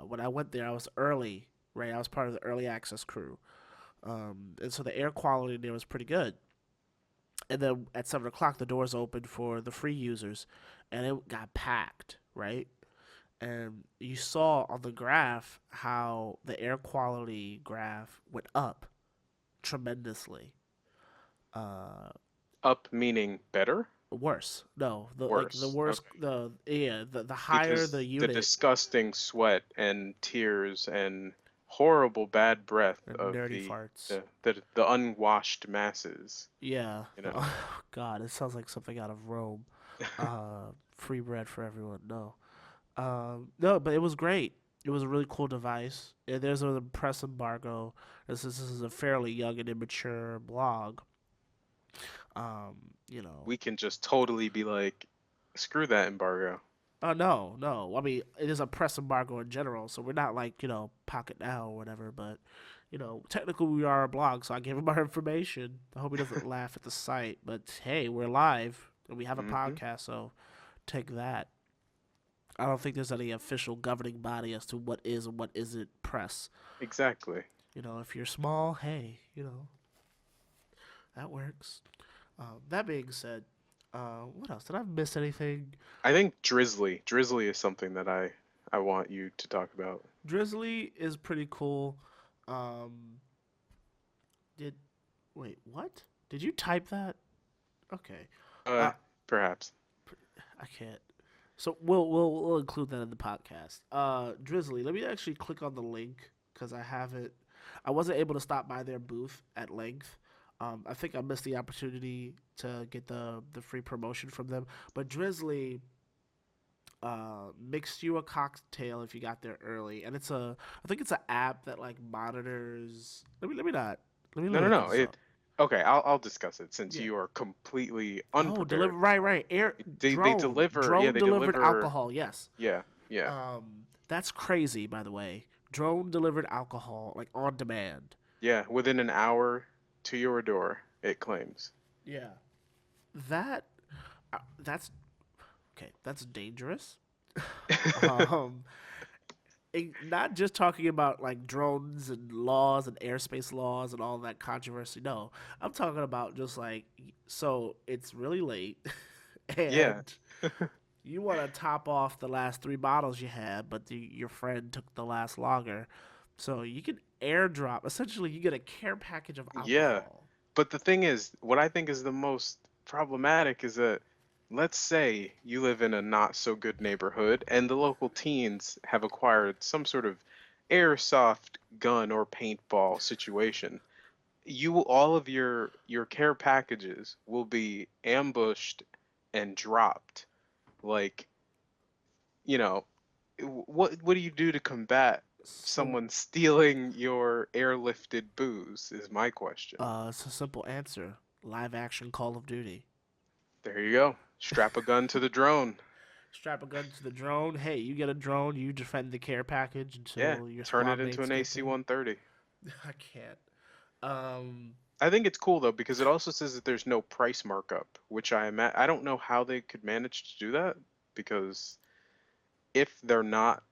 when I went there, I was early, right? I was part of the early access crew, and so the air quality there was pretty good. And then at 7 o'clock, the doors opened for the free users, and it got packed, right? And you saw on the graph how the air quality graph went up tremendously. Uh, Up meaning better? Worse. No, the Worse. worse Okay. the higher the Because the unit disgusting sweat and tears and horrible bad breath and of nerdy the farts. the unwashed masses, Yeah. you know. Oh, God, it sounds like something out of Rome. Free bread for everyone. No. No, but it was great. It was a really cool device. Yeah, there's an press embargo. This is a fairly young and immature blog. You know. We can just totally be like, screw that embargo. No, no. I mean, it is a press embargo in general, so we're not like Pocket Now or whatever. But technically we are a blog, so I gave him our information. I hope he doesn't laugh at the site, but hey, we're live and we have a Hmm. podcast, so take that. I don't think there's any official governing body as to what is and what isn't press. Exactly. If you're small, hey, that works. That being said, what else? Did I miss anything? I think Drizzly is something that I want you to talk about. Drizzly is pretty cool. Um, did Wait, what? Did you type that? Okay. Uh, Uh, Perhaps. I can't. So we'll include that in the podcast. Drizzly, let me actually click on the link because I haven't. I wasn't able to stop by their booth at length. I think I missed the opportunity to get the free promotion from them. But Drizzly mixed you a cocktail if you got there early, and I think it's an app that like monitors. Let me No, no, look no. this up. Okay, I'll discuss it since Yeah. you are completely Oh, deliver, unprepared. right. Air They deliver, yeah, drone they delivered deliver, alcohol. Yes. yeah, yeah, That's crazy, by the way. Drone delivered alcohol, like on demand. yeah. Within an hour to your door, it claims. Yeah. That that's Okay, that's dangerous. Um, not just talking about like drones and laws and airspace laws and all that controversy. No, I'm talking about just like, so it's really late, Yeah, and you want to top off the last three bottles you had, but your friend took the last lager, so you can airdrop. Essentially, you get a care package of yeah. alcohol. But the thing is, what I think is the most problematic is that, let's say you live in a not so good neighborhood and the local teens have acquired some sort of airsoft gun or paintball situation. All of your care packages will be ambushed and dropped. Like, you know, what do you do to combat So, someone stealing your airlifted booze is my question. it's a simple answer: live action Call of Duty. There you go. Strap a gun to the drone. Strap a gun to the drone. Hey, you get a drone. You defend the care package Yeah, until your turn it squad into mates an get there. AC-130. I can't. Um, I think it's cool though because it also says that there's no price markup, which I don't know how they could manage to do that because if they're not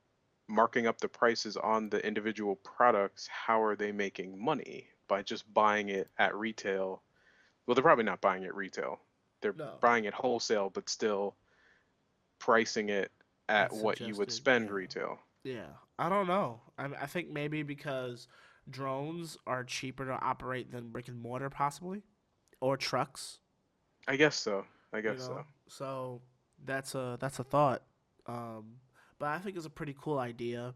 marking up the prices on the individual products, how are they making money by just buying it at retail? Well, they're probably not buying it retail. They're no, buying it wholesale, but still pricing it at it's what you would suggested. spend Yeah, retail. yeah. I don't know. I think maybe because drones are cheaper to operate than brick and mortar, possibly, or trucks. I guess so. I You guess know, so. so that's a thought. Um, but I think it's a pretty cool idea.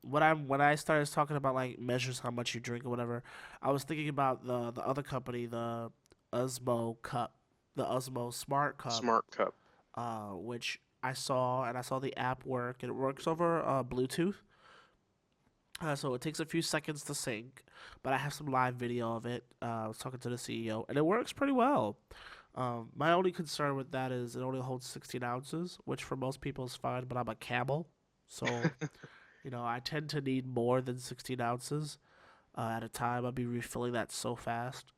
When I started talking about like measures how much you drink or whatever, I was thinking about the other company, the Osmo Cup, the Osmo Smart Cup, Smart cup. which I saw the app work, and it works over Bluetooth. So it takes a few seconds to sync, but I have some live video of it. I was talking to the CEO, and it works pretty well. My only concern with that is it only holds 16 ounces, which for most people is fine, but I'm a camel, so I tend to need more than 16 ounces at a time. I'll be refilling that so fast.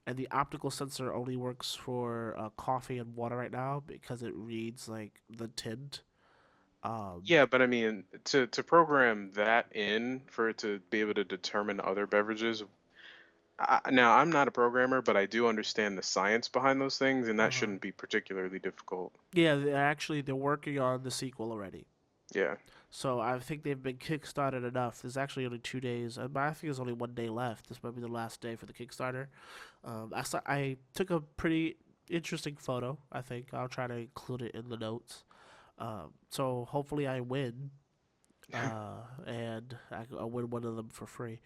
And the optical sensor only works for coffee and water right now because it reads like the tint. Um, Yeah, but I mean, to program that in for it to be able to determine other beverages. Now, I'm not a programmer, but I do understand the science behind those things, and that uh-huh. shouldn't be particularly difficult. Yeah, they're working on the sequel already. Yeah. So I think they've been kickstarted enough. There's actually only 2 days, but I think there's only one day left. This might be the last day for the Kickstarter. I took a pretty interesting photo. I think I'll try to include it in the notes. So hopefully I win, and I'll win one of them for free.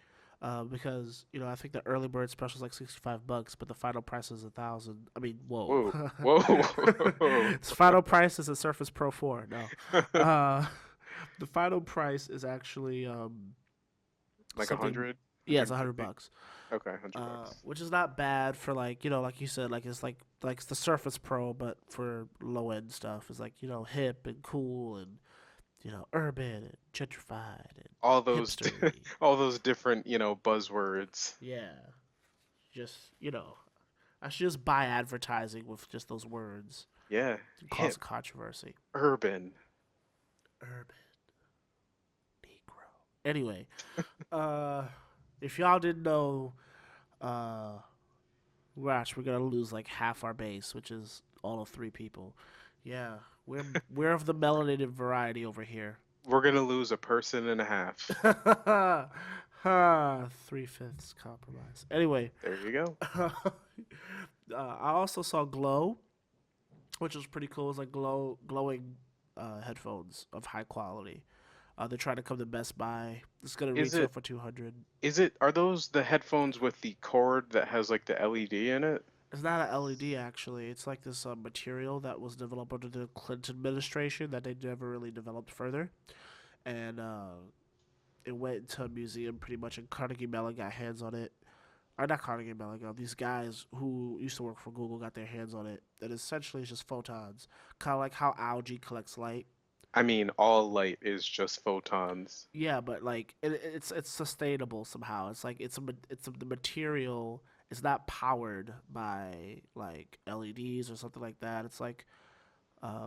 Because I think the early bird special is like $65, but the final price is 1,000. I mean, whoa, Whoa. Whoa. its final price is a Surface Pro 4. No, uh, the final price is actually Like a something. hundred, Yeah, it's hundred a hundred fifty. bucks. Okay, 100 bucks. Which is not bad for like like you said, like it's the Surface Pro, but for low end stuff. It's like hip and cool and urban and gentrified and All those, hipstery. all those different, buzzwords. Yeah, just I should just buy advertising with just those words Yeah, and cause hip, controversy. urban. Urban Negro. Anyway, uh, if y'all didn't know, uh, we're gonna lose like half our base, which is all of three people. Yeah, we're of the melanated variety over here. We're gonna lose a person and a half. Ha, 3/5 compromise. Anyway, There you go. I also saw Glow, which was pretty cool. It was like glowing headphones of high quality. They're trying to come to Best Buy. It's gonna Is retail it? for 200. Are those the headphones with the cord that has like the LED in it? It's not an LED actually. It's like this material that was developed under the Clinton administration that they never really developed further, and it went to a museum pretty much, and Carnegie Mellon got hands on it. Or not Carnegie Mellon. These guys who used to work for Google got their hands on it. And essentially, it's just photons, kind of like how algae collects light. I mean, all light is just photons. Yeah, but like it's sustainable somehow. It's like the material it's not powered by like LEDs or something like that. It's like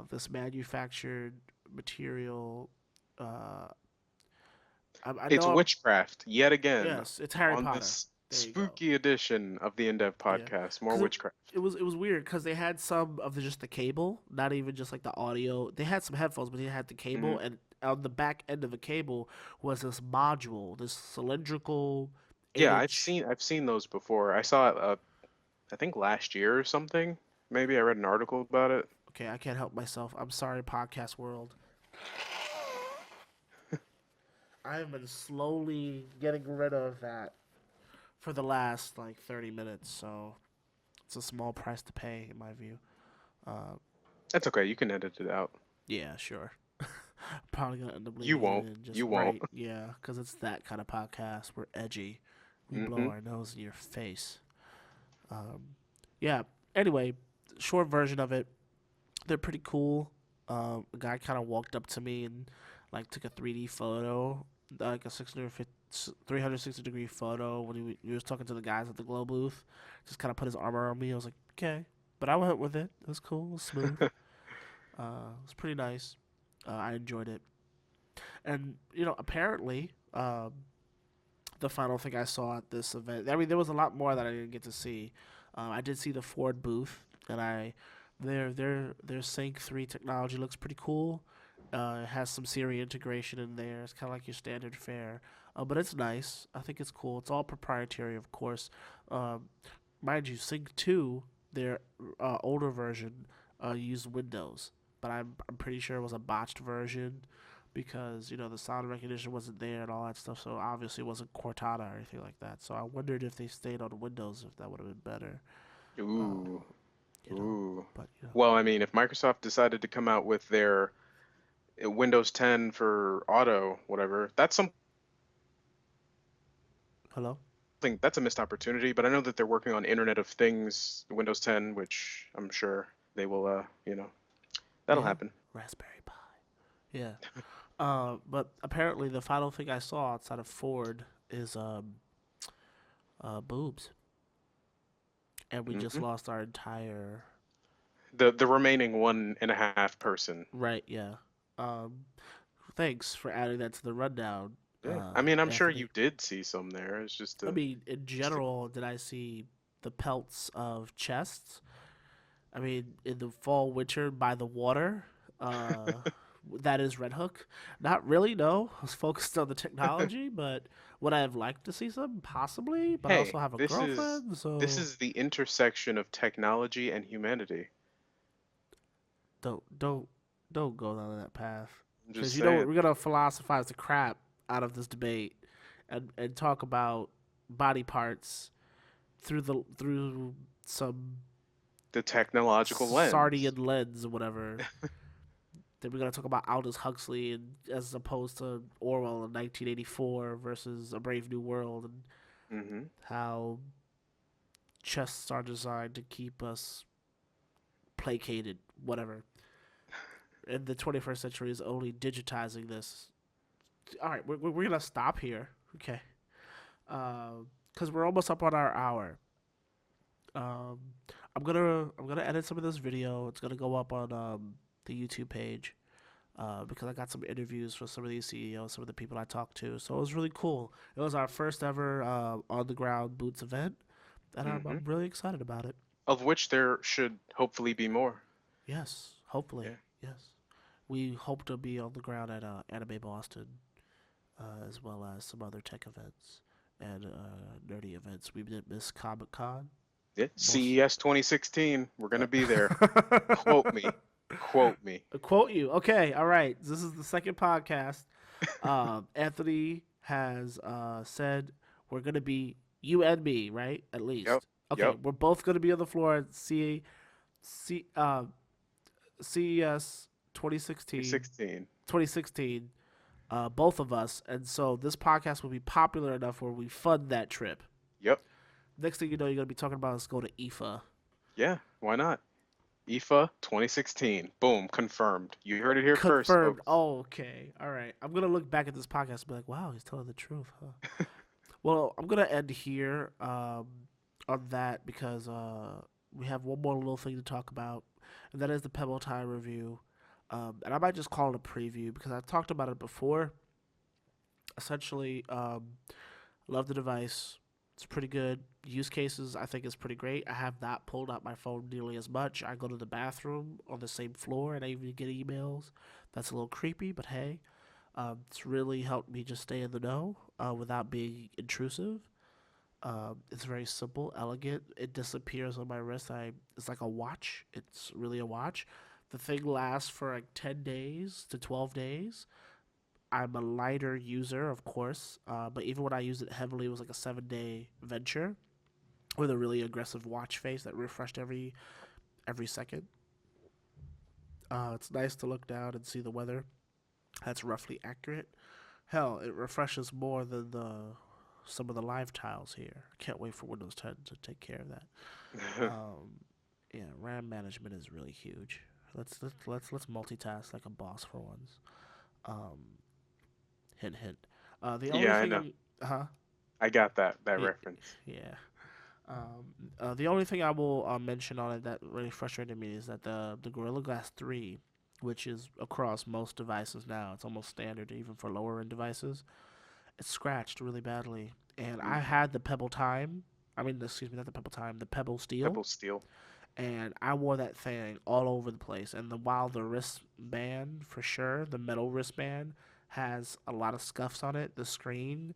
this manufactured material. Uh, I It's know. witchcraft yet again Yes, it's Harry on Potter. this There you go. spooky edition of the Indev Yeah, podcast. More because witchcraft. it was weird because they had some of the just the cable, not even just like the audio. They had some headphones, but they had the Hmm. cable, and on the back end of the cable was this module, this cylindrical eight Yeah, I've inch. seen I've seen those before. I saw it, I think last year or something. Maybe I read an article about it. Okay, I can't help myself. I'm sorry, podcast world. I have been slowly getting rid of that for the last like 30 minutes, so it's a small price to pay in my view. Uh, That's okay. You can edit it out. yeah, sure. Probably gonna end up You leaving it won't. in just You won't. right. Yeah, because it's that kind of podcast. We're edgy. We blow Hmm. our nose in your face. Um, yeah. Anyway, short version of it. They're pretty cool. A guy kind of walked up to me and like took a 3D photo, like a 360-degree photo when he was talking to the guys at the glow booth. Just kind of put his arm around me. I was like, okay, but I went with it. It was cool. It was smooth. It was pretty nice. I enjoyed it. And apparently, the final thing I saw at this event. I mean, there was a lot more that I didn't get to see. I did see the Ford booth, and their Sync 3 technology looks pretty cool. It has some Siri integration in there. It's kind of like your standard fare, but it's nice. I think it's cool. It's all proprietary, of course. Um, Mind you, Sync 2, their older version, used Windows, but I'm pretty sure it was a botched version because the sound recognition wasn't there and all that stuff. So obviously it wasn't Cortana or anything like that. So I wondered if they stayed on Windows, if that would have been better. Um, Ooh. you know, Ooh. but Well, I mean, if Microsoft decided to come out with their Windows 10 for auto, whatever, that's hello. something that's a missed opportunity. But I know that they're working on Internet of Things, Windows 10, which I'm sure they will, that'll Yeah, happen. Raspberry Pi. Yeah. But apparently the final thing I saw outside of Ford is boobs, and we just Hmm. lost our entire The remaining 1.5 person. right. Yeah. Um, Thanks for adding that to the rundown, Yeah. I mean, I'm sure Anthony. you did see some there. It's I mean, in just a general, did I see the pelts of chests? I mean, in the fall, winter by the water, that is Red Hook. Not really, no. I was focused on the technology, but would I have liked to see some? Possibly, but I also Hey, have a girlfriend, this so is the intersection of technology and humanity. don't don't go down that path. I'm just Because saying. we're gonna philosophize the crap out of this debate and talk about body parts through some The technological lens. Sardian lens or whatever. Then we're gonna talk about Aldous Huxley and as opposed to Orwell in 1984 versus A Brave New World, and Hmm. how chests are designed to keep us placated, whatever. And the 21st century is only digitizing this. All right, we're gonna stop here, okay? Because we're almost up on our hour. Um, I'm gonna edit some of this video. It's gonna go up on the YouTube page. Because I got some interviews for some of these CEOs, some of the people I talked to. So it was really cool. It was our first ever on the ground boots event, and I'm Hmm. really excited about it. Of which there should hopefully be more. Yes, Yeah. hopefully, yes. We hope to be on the ground at Anime Boston, as well as some other tech events and nerdy events. We did miss Comic Con. Yeah. Most CES 2016. We're gonna be there. uh, Quote me. Quote me. quote you. Okay, all right. This is the second podcast. Anthony has said we're gonna be you and me, right? At Yep. least. Okay, Yep. we're both gonna be on the floor at C, CES 2016, 2016. 2016. Both of us, and so this podcast will be popular enough where we fund that trip. Yep. Next thing you know, you're gonna be talking about us go to IFA. Yeah. Why not? IFA 2016. Boom. Confirmed. You heard it here first, Confirmed. folks. Oh, okay. All right. I'm gonna look back at this podcast and be like, wow, he's telling the truth, huh? Well, I'm gonna end here. on that because we have one more little thing to talk about, and that is the Pebble Time review. And I might just call it a preview because I talked about it before. Essentially, love the device. It's pretty good. Use cases, I think, is pretty great. I have not pulled out my phone nearly as much. I go to the bathroom on the same floor and I even get emails. That's a little creepy, but hey, it's really helped me just stay in the know without being intrusive. It's very simple, elegant. It disappears on my wrist. It's like a watch. It's really a watch. The thing lasts for like 10 days to 12 days. I'm a lighter user, of course, but even when I used it heavily, it was like a 7 day venture with a really aggressive watch face that refreshed every second. It's nice to look down and see the weather. That's roughly accurate. Hell, it refreshes more than the some of the live tiles here. I can't wait for Windows 10 to take care of that. Um, yeah, RAM management is really huge. Let's multitask like a boss for once. Um, hint hint. The only Yeah, I thing know. huh? I got that Yeah, reference. yeah. The only thing I will mention on it that really frustrated me is that the Gorilla Glass 3, which is across most devices now, it's almost standard even for lower end devices. It's scratched really badly, and I Mm. had the Pebble Time. I mean, excuse me, not the Pebble Time, the Pebble Steel, Pebble steel. and I wore that thing all over the place. And while the wristband, for sure, the metal wristband has a lot of scuffs on it, the screen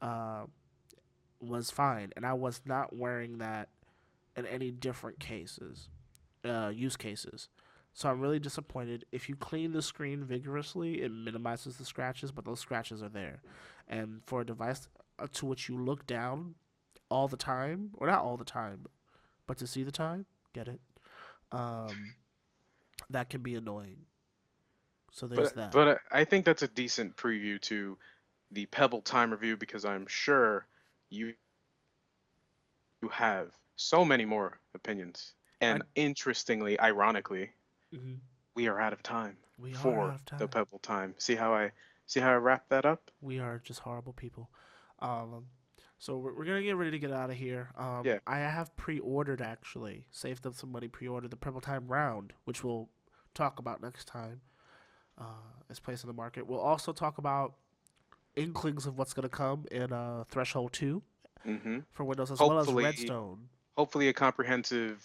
uh, was fine, and I was not wearing that in any different use cases. So I'm really disappointed. If you clean the screen vigorously, it minimizes the scratches, but those scratches are there. And for a device to which you look down all the time, or not all the time, but to see the time, get it? Um, that can be annoying. So there's that. But I think that's a decent preview to the Pebble time review because I'm sure you have so many more opinions. I And interestingly, ironically, mhm. we are out of time We are out for of the time. Pebble time. See how I wrap that up? We are just horrible people. Um, so we're gonna get ready to get out of here. Yeah. I have pre-ordered actually, saved up some money, pre-ordered the Purple Time round, which we'll talk about next time. It's placed in the market. We'll also talk about inklings of what's gonna come in Threshold 2 Mm-hmm. for Windows, as well as Hopefully, Redstone. hopefully a comprehensive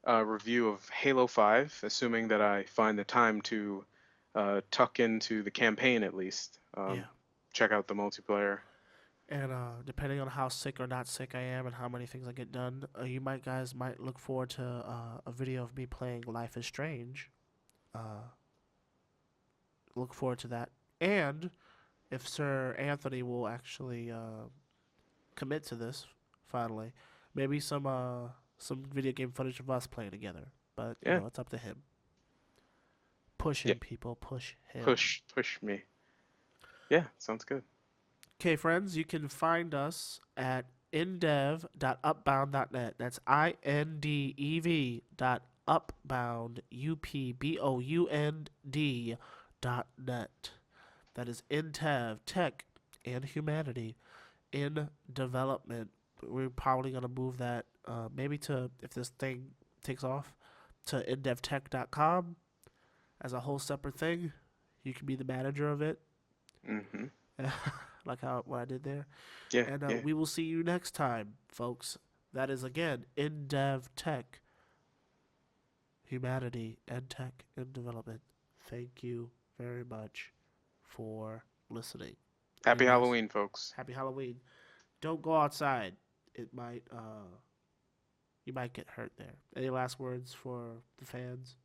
review of Halo 5, assuming that I find the time to tuck into the campaign at least. Yeah. Check out the multiplayer. And depending on how sick or not sick I am and how many things I get done, you might guys might look forward to a video of me playing Life is Strange. Uh, look forward to that. And if Sir Anthony will actually commit to this, finally, maybe some video game footage of us playing together. But Yeah, it's up to him. Push yeah. him, people. Push him. Push me. Yeah, sounds good. Okay, friends, you can find us at indev.upbound.net. That's INDEV dot upbound, UPBOUND .net. That is Intev, Tech, and Humanity in development. We're probably going to move that maybe to, if this thing takes off, to indevtech.com as a whole separate thing. You can be the manager of it, Mm-hmm. like how what I did there. Yeah, And yeah. we will see you next time, folks. That is again in dev tech, humanity, and tech in development. Thank you very much for listening. You Happy guys, Halloween, folks. happy Halloween. Don't go outside. It might you might get hurt there. Any last words for the fans?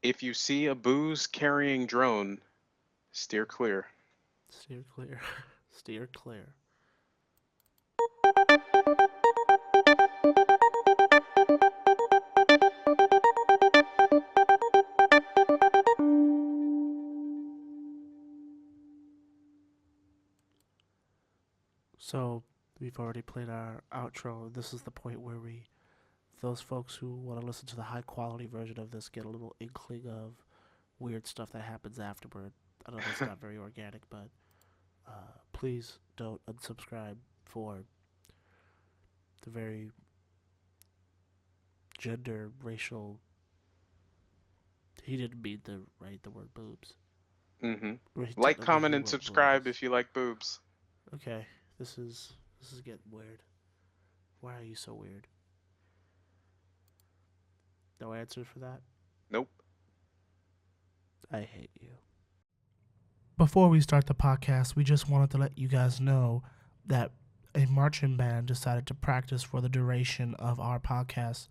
If you see a booze carrying drone, steer clear. Steer clear. Steer clear. So we've already played our outro. This is the point where we those folks who want to listen to the high quality version of this get a little inkling of weird stuff that happens afterward. I know that's not very organic, but please don't unsubscribe for the very gender, racial. He didn't mean to write the word boobs. Mm-hmm. Like, Technically, comment, he and wrote subscribe boobs. if you like boobs. Okay, this is getting weird. Why are you so weird? No answer for that? Nope. I hate you. Before we start the podcast, we just wanted to let you guys know that a marching band decided to practice for the duration of our podcast.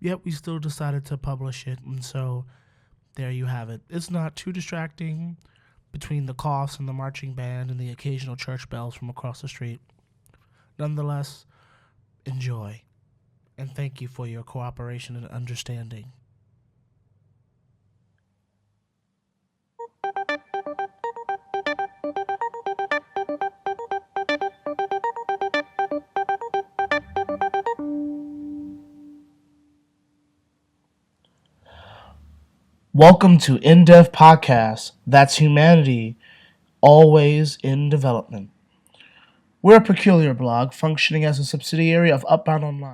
Yet we still decided to publish it, and so there you have it. It's not too distracting between the coughs and the marching band and the occasional church bells from across the street. Nonetheless, enjoy, and thank you for your cooperation and understanding. Welcome to InDev Podcast. That's humanity, always in development. We're a peculiar blog functioning as a subsidiary of Upbound Online.